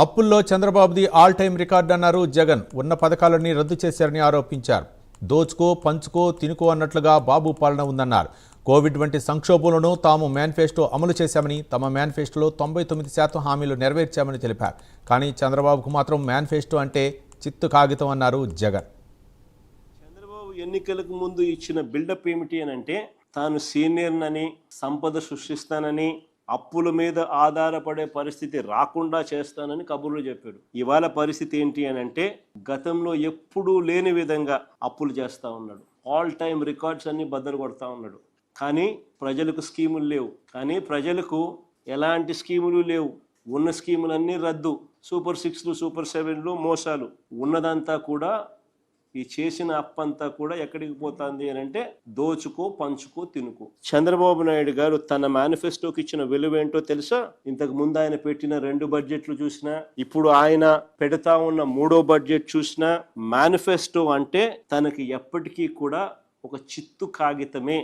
అప్పుల్లో చంద్రబాబుది all time record అన్నారు జగన్. ఉన్న పథకాలన్నీ రద్దు చేశారని ఆరోపించారు. దోచుకో పంచుకో తినుకో అన్నట్లుగా బాబు పాలన ఉందన్నారు. కోవిడ్ వంటి సంక్షోభంలోనూ తాము మేనిఫెస్టో అమలు చేశామని, తమ మేనిఫెస్టోలో 99% హామీలు నెరవేర్చామని తెలిపారు. కానీ చంద్రబాబుకు మాత్రం మేనిఫెస్టో అంటే చిత్తు కాగితం అన్నారు జగన్. చంద్రబాబు ఎన్నికలకు ముందు ఇచ్చిన బిల్డప్ ఏమిటి అని అంటే, తాను సీనియర్నని, సంపద సృష్టిస్తానని, అప్పుల మీద ఆధారపడే పరిస్థితి రాకుండా చేస్తానని కబుర్లు చెప్పాడు. ఇవాళ పరిస్థితి ఏంటి అని అంటే, గతంలో ఎప్పుడూ లేని విధంగా అప్పులు చేస్తూ ఉన్నాడు. ఆల్ టైమ్ రికార్డ్స్ అన్ని బద్దలు కొడతా ఉన్నాడు. కానీ ప్రజలకు స్కీములు లేవు. కానీ ప్రజలకు ఎలాంటి స్కీములు లేవు. ఉన్న స్కీములన్నీ రద్దు. సూపర్ 6లు, సూపర్ 7లు మోసాలు. ఉన్నదంతా కూడా, ఈ చేసిన అప్పంతా కూడా ఎక్కడికి పోతుంది అని అంటే, దోచుకో పంచుకో తినుకో. చంద్రబాబు నాయుడు గారు తన మేనిఫెస్టోకి ఇచ్చిన విలువ ఏంటో తెలుసా? ఇంతకు ముందు ఆయన పెట్టిన 2 బడ్జెట్లు చూసినా, ఇప్పుడు ఆయన పెడతా ఉన్న 3వ బడ్జెట్ చూసినా, మేనిఫెస్టో అంటే తనకి ఎప్పటికీ కూడా ఒక చిత్తు కాగితమే.